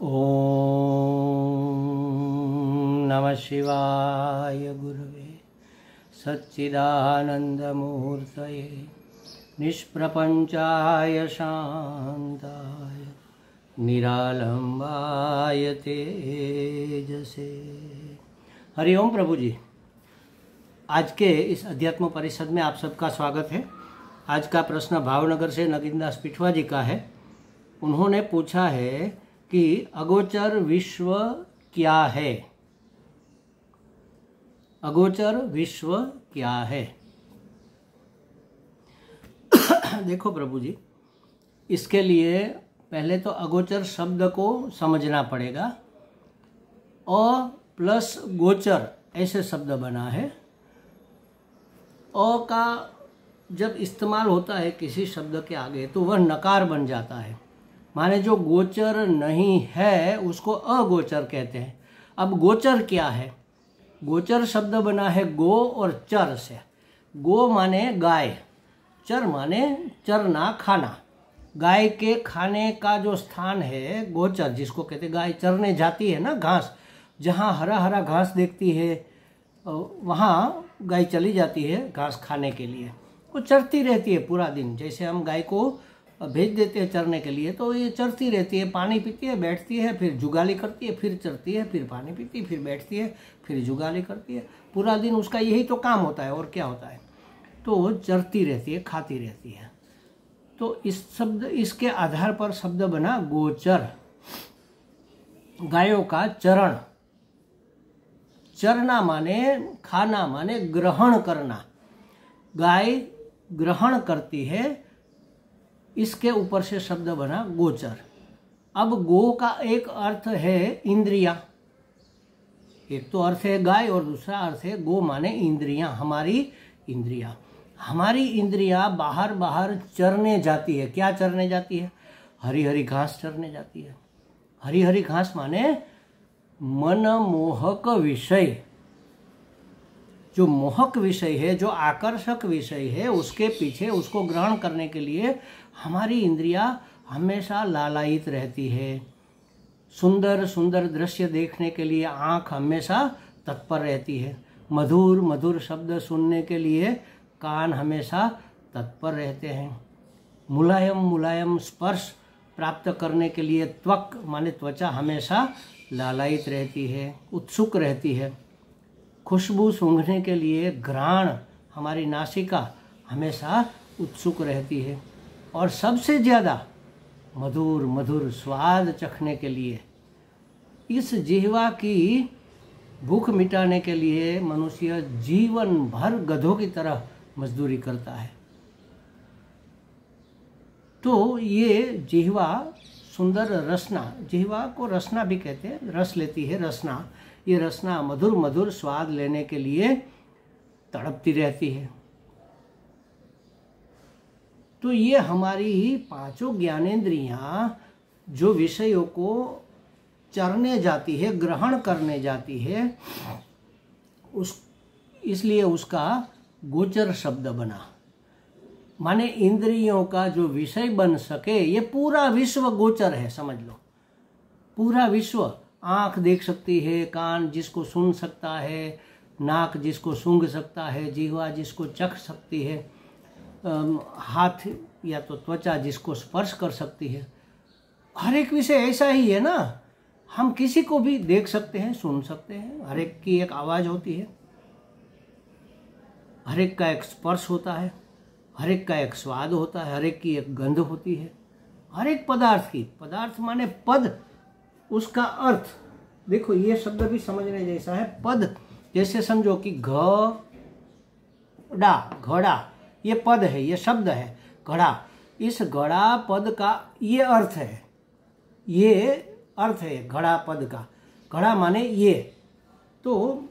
ओम नमः शिवाय गुरवे सच्चिदानंदमूर्तये निष्प्रपंचाय शांताय निरालंबाय तेजसे। हरिओम प्रभु जी। आज के इस अध्यात्म परिषद में आप सबका स्वागत है। आज का प्रश्न भावनगर से नगिनदास पिठवा जी का है। उन्होंने पूछा है कि अगोचर विश्व क्या है। अगोचर विश्व क्या है। देखो प्रभु जी, इसके लिए पहले तो अगोचर शब्द को समझना पड़ेगा। अ प्लस गोचर ऐसे शब्द बना है। अ का जब इस्तेमाल होता है किसी शब्द के आगे तो वह नकार बन जाता है। माने जो गोचर नहीं है उसको अगोचर कहते हैं। अब गोचर क्या है? गोचर शब्द बना है गो और चर से। गो माने गाय, चर माने चरना खाना। गाय के खाने का जो स्थान है गोचर, जिसको कहते हैं गाय चरने जाती है ना, घास जहाँ हरा हरा घास देखती है वहाँ गाय चली जाती है घास खाने के लिए। वो चरती रहती है पूरा दिन। जैसे हम गाय को भेज देते हैं चरने के लिए तो ये चरती रहती है, पानी पीती है, बैठती है, फिर जुगाली करती है, फिर चरती है, फिर पानी पीती है, फिर बैठती है, फिर जुगाली करती है। पूरा दिन उसका यही तो काम होता है। और क्या होता है? तो वो चरती रहती है, खाती रहती है। तो इसके आधार पर शब्द बना गोचर। गायों का चरण। चरना माने खाना, माने ग्रहण करना। गाय ग्रहण करती है, इसके ऊपर से शब्द बना गोचर। अब गो का एक अर्थ है इंद्रियां। एक तो अर्थ है गाय और दूसरा अर्थ है गो माने इंद्रियां। हमारी इंद्रियां, हमारी इंद्रियां बाहर बाहर चरने जाती है। क्या चरने जाती है? हरी हरी घास चरने जाती है। हरी हरी घास माने मनमोहक विषय। जो मोहक विषय है, जो आकर्षक विषय है, उसके पीछे उसको ग्रहण करने के लिए हमारी इंद्रियां हमेशा लालायित रहती है। सुंदर सुंदर दृश्य देखने के लिए आँख हमेशा तत्पर रहती है। मधुर मधुर शब्द सुनने के लिए कान हमेशा तत्पर रहते हैं। मुलायम मुलायम स्पर्श प्राप्त करने के लिए त्वक माने त्वचा हमेशा लालायित रहती है, उत्सुक रहती है। खुशबू सूंघने के लिए घ्राण हमारी नासिका हमेशा उत्सुक रहती है। और सबसे ज़्यादा मधुर मधुर स्वाद चखने के लिए, इस जिह्वा की भूख मिटाने के लिए मनुष्य जीवन भर गधों की तरह मजदूरी करता है। तो ये जिह्वा सुंदर रसना, जिह्वा को रसना भी कहते हैं, रस लेती है रसना। ये रसना मधुर मधुर स्वाद लेने के लिए तड़पती रहती है। तो ये हमारी पांचों ज्ञानेंद्रियां जो विषयों को चरने जाती है, ग्रहण करने जाती है, इसलिए उसका गोचर शब्द बना। माने इंद्रियों का जो विषय बन सके, ये पूरा विश्व गोचर है, समझ लो। पूरा विश्व, आँख देख सकती है, कान जिसको सुन सकता है, नाक जिसको सूंघ सकता है, जिह्वा जिसको चख सकती है, हाथ या तो त्वचा जिसको स्पर्श कर सकती है। हर एक विषय ऐसा ही है ना। हम किसी को भी देख सकते हैं, सुन सकते हैं। हर एक की एक आवाज़ होती है, हर एक का एक स्पर्श होता है, हर एक का एक स्वाद होता है, हर एक की एक गंध होती है। हर एक पदार्थ की, पदार्थ माने पद, उसका अर्थ देखो। ये शब्द भी समझने जैसा है। पद जैसे समझो कि घड़ा, घड़ा ये पद है, ये शब्द है घड़ा। इस घड़ा पद का ये अर्थ है, ये अर्थ है घड़ा पद का। घड़ा माने ये। तो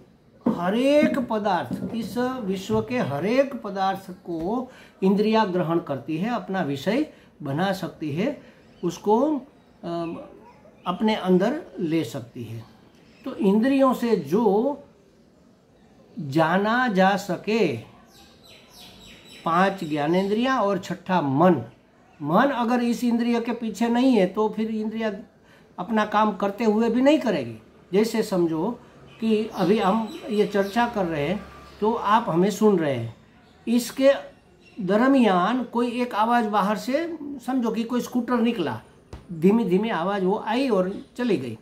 हर एक पदार्थ, इस विश्व के हर एक पदार्थ को इंद्रियां ग्रहण करती है, अपना विषय बना सकती है, उसको अपने अंदर ले सकती है। तो इंद्रियों से जो जाना जा सके, पांच ज्ञानेंद्रियां और छठा मन। मन अगर इस इंद्रिय के पीछे नहीं है तो फिर इंद्रिया अपना काम करते हुए भी नहीं करेगी। जैसे समझो कि अभी हम ये चर्चा कर रहे हैं तो आप हमें सुन रहे हैं, इसके दरमियान कोई एक आवाज़ बाहर से, समझो कि कोई स्कूटर निकला, धीमी धीमी आवाज़ वो आई और चली गई,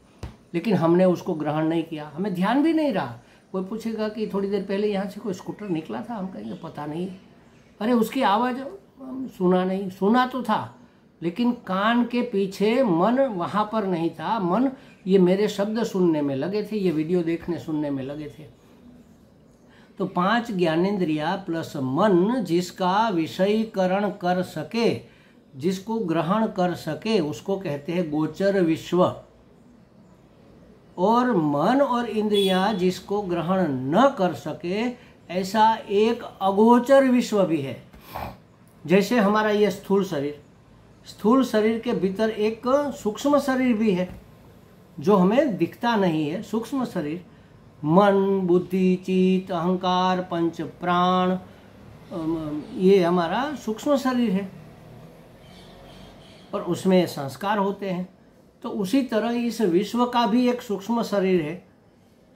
लेकिन हमने उसको ग्रहण नहीं किया, हमें ध्यान भी नहीं रहा। कोई पूछेगा कि थोड़ी देर पहले यहाँ से कोई स्कूटर निकला था, हम कहेंगे पता नहीं, अरे उसकी आवाज़ सुना नहीं, सुना तो था लेकिन कान के पीछे मन वहाँ पर नहीं था, मन ये मेरे शब्द सुनने में लगे थे, ये वीडियो देखने सुनने में लगे थे। तो 5 ज्ञानेंद्रिया प्लस मन जिसका विषयीकरण कर सके, जिसको ग्रहण कर सके, उसको कहते हैं गोचर विश्व। और मन और इंद्रियां जिसको ग्रहण न कर सके, ऐसा एक अगोचर विश्व भी है। जैसे हमारा ये स्थूल शरीर के भीतर एक सूक्ष्म शरीर भी है जो हमें दिखता नहीं है। सूक्ष्म शरीर, मन, बुद्धि, चित्त, अहंकार, पंच प्राण, ये हमारा सूक्ष्म शरीर है और उसमें संस्कार होते हैं। तो उसी तरह इस विश्व का भी एक सूक्ष्म शरीर है,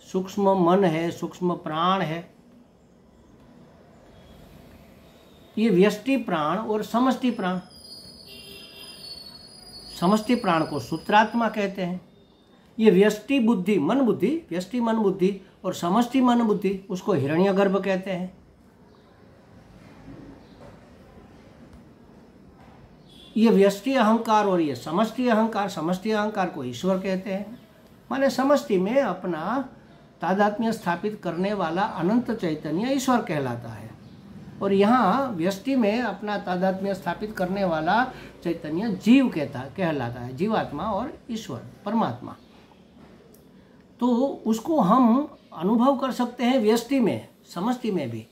सूक्ष्म मन है, सूक्ष्म प्राण है। ये व्यष्टि प्राण और समष्टि प्राण, समष्टि प्राण को सूत्रात्मा कहते हैं। ये व्यष्टि बुद्धि मन बुद्धि, व्यष्टि मन बुद्धि और समष्टि मन बुद्धि, उसको हिरण्यगर्भ कहते हैं। ये व्यष्टि अहंकार और ये समष्टि अहंकार को ईश्वर कहते हैं। माने समष्टि में अपना तादात्म्य स्थापित करने वाला अनंत चैतन्य ईश्वर कहलाता है, और यहाँ व्यष्टि में अपना तादात्म्य स्थापित करने वाला चैतन्य जीव कहलाता है, जीवात्मा और ईश्वर परमात्मा। तो उसको हम अनुभव कर सकते हैं व्यष्टि में, समष्टि में भी।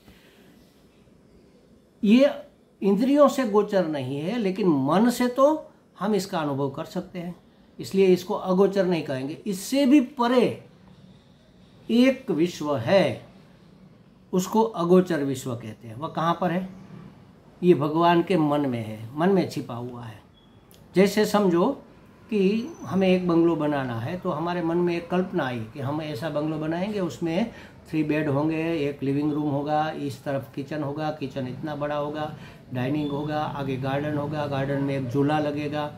ये इंद्रियों से गोचर नहीं है, लेकिन मन से तो हम इसका अनुभव कर सकते हैं, इसलिए इसको अगोचर नहीं कहेंगे। इससे भी परे एक विश्व है, उसको अगोचर विश्व कहते हैं। वह कहाँ पर है? ये भगवान के मन में है, मन में छिपा हुआ है। जैसे समझो कि हमें एक बंगलो बनाना है, तो हमारे मन में एक कल्पना आई कि हम ऐसा बंगलो बनाएंगे, उसमें 3 बेड होंगे, एक लिविंग रूम होगा, इस तरफ किचन होगा, किचन इतना बड़ा होगा, डाइनिंग होगा, आगे गार्डन होगा, गार्डन में एक झूला लगेगा,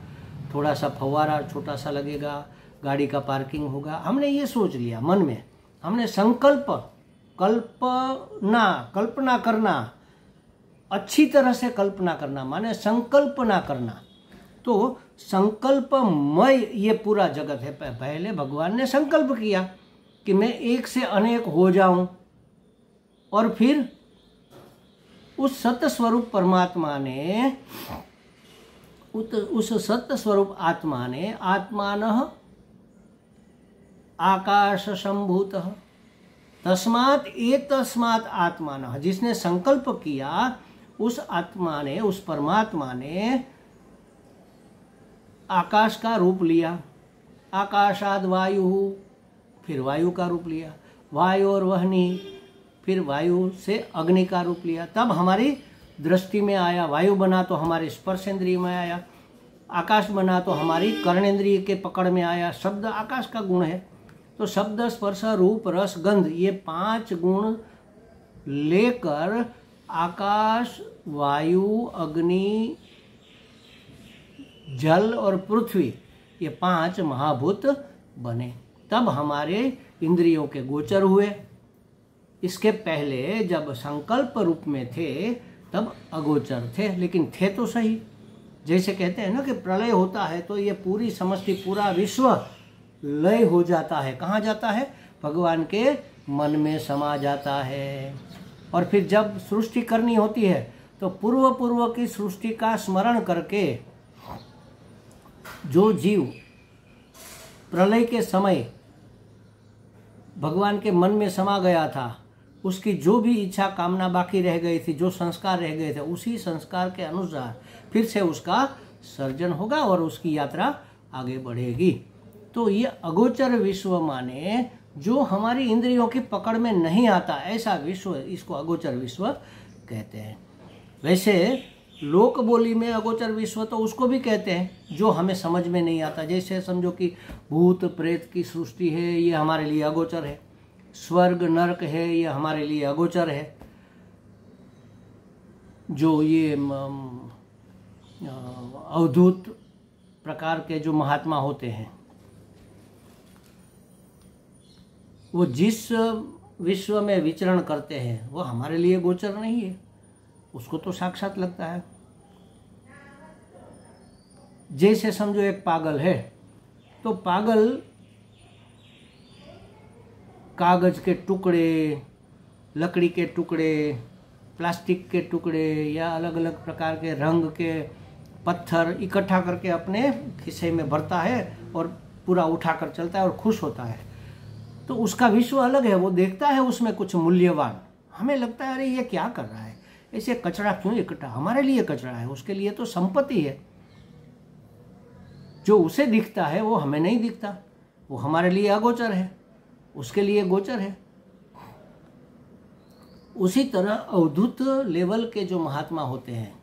थोड़ा सा फव्वारा छोटा सा लगेगा, गाड़ी का पार्किंग होगा। हमने ये सोच लिया मन में, हमने कल्पना करना, अच्छी तरह से कल्पना करना माने संकल्पना करना। तो संकल्पमय ये पूरा जगत है। पहले भगवान ने संकल्प किया कि मैं एक से अनेक हो जाऊं, और फिर उस सत्य स्वरूप परमात्मा ने, उस सत्य स्वरूप आत्मा ने आत्मानः आकाश संभूतः तस्मात् एतस्मात् आत्मानः, जिसने संकल्प किया उस आत्मा ने, उस परमात्मा ने आकाश का रूप लिया, आकाशाद वायु, फिर वायु का रूप लिया, वायु और वहनी, फिर वायु से अग्नि का रूप लिया, तब हमारी दृष्टि में आया। वायु बना तो हमारे स्पर्शेंद्रिय में आया, आकाश बना तो हमारी कर्णेंद्रिय के पकड़ में आया। शब्द आकाश का गुण है, तो शब्द, स्पर्श, रूप, रस, गंध, ये 5 गुण लेकर आकाश, वायु, अग्नि, जल और पृथ्वी, ये 5 महाभूत बने, तब हमारे इंद्रियों के गोचर हुए। इसके पहले जब संकल्प रूप में थे तब अगोचर थे, लेकिन थे तो सही। जैसे कहते हैं ना कि प्रलय होता है तो ये पूरी समष्टि, पूरा विश्व लय हो जाता है। कहाँ जाता है? भगवान के मन में समा जाता है। और फिर जब सृष्टि करनी होती है तो पूर्व की सृष्टि का स्मरण करके जो जीव प्रलय के समय भगवान के मन में समा गया था, उसकी जो भी इच्छा कामना बाकी रह गई थी, जो संस्कार रह गए थे, उसी संस्कार के अनुसार फिर से उसका सर्जन होगा और उसकी यात्रा आगे बढ़ेगी। तो ये अगोचर विश्व माने जो हमारी इंद्रियों की पकड़ में नहीं आता, ऐसा विश्व, इसको अगोचर विश्व कहते हैं। वैसे लोक बोली में अगोचर विश्व तो उसको भी कहते हैं जो हमें समझ में नहीं आता। जैसे समझो कि भूत प्रेत की सृष्टि है, ये हमारे लिए अगोचर है। स्वर्ग नरक है, ये हमारे लिए अगोचर है। जो ये अवधूत प्रकार के जो महात्मा होते हैं, वो जिस विश्व में विचरण करते हैं वो हमारे लिए गोचर नहीं है, उसको तो साक्षात लगता है। जैसे समझो एक पागल है, तो पागल कागज के टुकड़े, लकड़ी के टुकड़े, प्लास्टिक के टुकड़े या अलग अलग प्रकार के रंग के पत्थर इकट्ठा करके अपने खिस्से में भरता है और पूरा उठाकर चलता है और खुश होता है। तो उसका विश्व अलग है, वो देखता है उसमें कुछ मूल्यवान। हमें लगता है अरे ये क्या कर रहा है, ऐसे कचरा क्यों इकट्ठा, हमारे लिए कचरा है, उसके लिए तो संपत्ति है। जो उसे दिखता है वो हमें नहीं दिखता, वो हमारे लिए अगोचर है, उसके लिए गोचर है। उसी तरह अवधूत लेवल के जो महात्मा होते हैं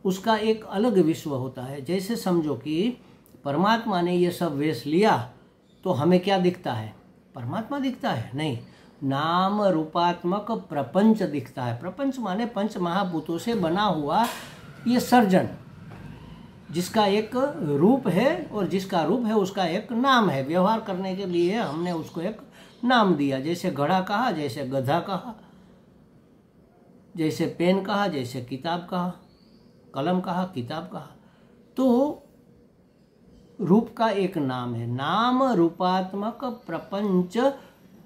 उसका एक अलग विश्व होता है। जैसे समझो कि परमात्मा ने ये सब वेश लिया तो हमें क्या दिखता है, परमात्मा दिखता है? नहीं, नाम रूपात्मक प्रपंच दिखता है। प्रपंच माने पंच महाभूतों से बना हुआ ये सर्जन, जिसका एक रूप है और जिसका रूप है उसका एक नाम है। व्यवहार करने के लिए हमने उसको एक नाम दिया, जैसे घड़ा कहा, जैसे गधा कहा, जैसे पेन कहा, जैसे किताब कहा, कलम कहा, किताब कहा। तो रूप का एक नाम है। नाम रूपात्मक प्रपंच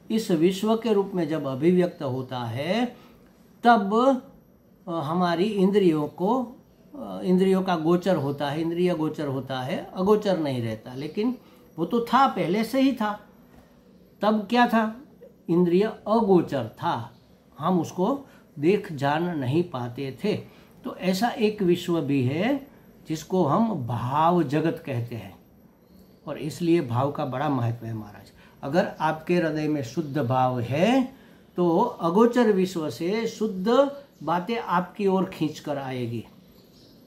इस विश्व के रूप में जब अभिव्यक्त होता है तब हमारी इंद्रियों का गोचर होता है, इंद्रिय गोचर होता है, अगोचर नहीं रहता। लेकिन वो तो था, पहले से ही था। तब क्या था? इंद्रिय अगोचर था, हम उसको देख जान नहीं पाते थे। तो ऐसा एक विश्व भी है जिसको हम भाव जगत कहते हैं, और इसलिए भाव का बड़ा महत्व है महाराज। अगर आपके हृदय में शुद्ध भाव है तो अगोचर विश्व से शुद्ध बातें आपकी ओर खींच कर आएगी।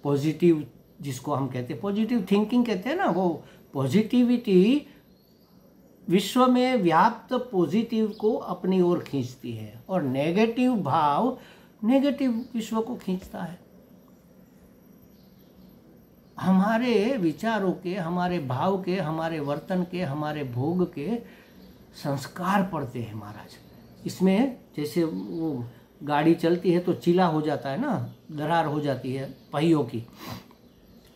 पॉजिटिव, जिसको हम कहते हैं पॉजिटिव थिंकिंग कहते हैं ना, वो पॉजिटिविटी विश्व में व्याप्त पॉजिटिव को अपनी ओर खींचती है, और नेगेटिव भाव नेगेटिव विश्व को खींचता है। हमारे विचारों के, हमारे भाव के, हमारे वर्तन के, हमारे भोग के संस्कार पड़ते हैं महाराज। इसमें जैसे वो गाड़ी चलती है तो चिला हो जाता है ना, दरार हो जाती है पहियों की।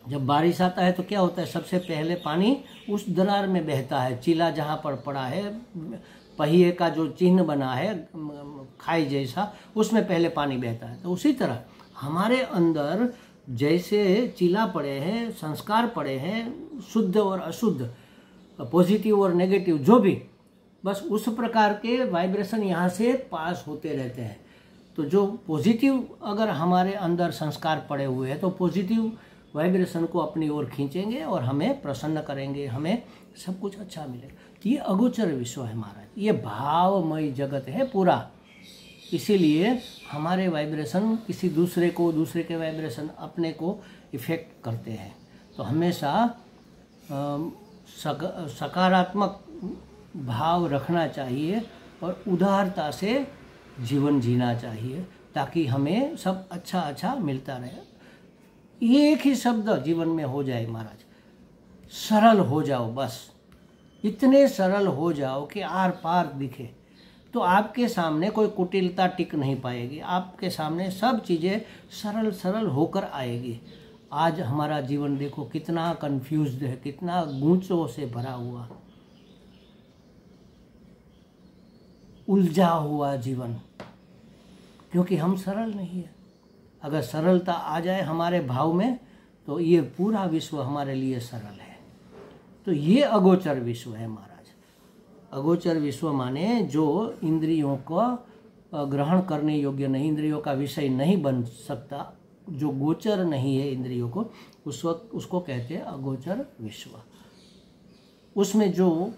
जब बारिश आता है तो क्या होता है, सबसे पहले पानी उस दरार में बहता है, चिला जहाँ पर पड़ा है, पहिए का जो चिन्ह बना है खाई जैसा, उसमें पहले पानी बहता है। तो उसी तरह हमारे अंदर जैसे चिला पड़े हैं, संस्कार पड़े हैं, शुद्ध और अशुद्ध, पॉजिटिव और नेगेटिव, जो भी, बस उस प्रकार के वाइब्रेशन यहाँ से पास होते रहते हैं। तो जो पॉजिटिव अगर हमारे अंदर संस्कार पड़े हुए हैं तो पॉजिटिव वाइब्रेशन को अपनी ओर खींचेंगे और हमें प्रसन्न करेंगे, हमें सब कुछ अच्छा मिलेगा। तो ये अगोचर विश्व है महाराज, ये भावमय जगत है पूरा। इसीलिए हमारे वाइब्रेशन किसी दूसरे को, दूसरे के वाइब्रेशन अपने को इफेक्ट करते हैं। तो हमेशा सकारात्मक भाव रखना चाहिए और उदारता से जीवन जीना चाहिए, ताकि हमें सब अच्छा अच्छा मिलता रहे। एक ही शब्द जीवन में हो जाए महाराज, सरल हो जाओ, बस इतने सरल हो जाओ कि आर पार दिखे, तो आपके सामने कोई कुटिलता टिक नहीं पाएगी। आपके सामने सब चीज़ें सरल सरल होकर आएगी। आज हमारा जीवन देखो कितना कंफ्यूज्ड है, कितना गूंचों से भरा हुआ, उलझा हुआ जीवन, क्योंकि हम सरल नहीं है। अगर सरलता आ जाए हमारे भाव में तो ये पूरा विश्व हमारे लिए सरल है। तो ये अगोचर विश्व है महाराज। अगोचर विश्व माने जो इंद्रियों को ग्रहण करने योग्य नहीं, इंद्रियों का विषय नहीं बन सकता, जो गोचर नहीं है इंद्रियों को, उस वक्त उसको कहते हैं अगोचर विश्व। उसमें जो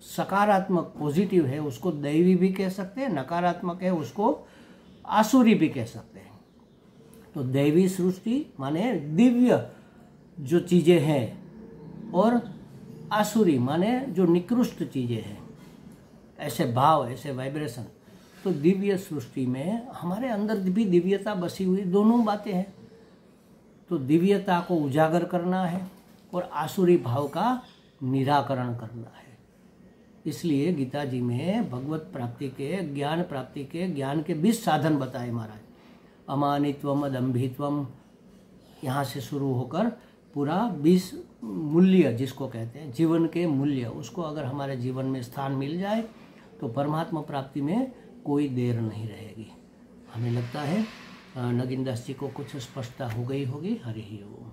सकारात्मक पॉजिटिव है उसको दैवी भी कह सकते हैं, नकारात्मक है उसको आसुरी भी कह सकते हैं। तो दैवी सृष्टि माने दिव्य जो चीज़ें हैं, और आसुरी माने जो निकृष्ट चीज़ें हैं, ऐसे भाव, ऐसे वाइब्रेशन। तो दिव्य सृष्टि में हमारे अंदर भी दिव्यता बसी हुई, दोनों बातें हैं। तो दिव्यता को उजागर करना है और आसुरी भाव का निराकरण करना है। इसलिए गीता जी में भगवत प्राप्ति के, ज्ञान प्राप्ति के, ज्ञान के 20 साधन बताए महाराज। अमानित्वम, अदम्भित्वम, यहाँ से शुरू होकर पूरा 20 मूल्य जिसको कहते हैं, जीवन के मूल्य, उसको अगर हमारे जीवन में स्थान मिल जाए तो परमात्मा प्राप्ति में कोई देर नहीं रहेगी। हमें लगता है नगीन दास जी को कुछ स्पष्टता हो गई होगी। हरि ओम।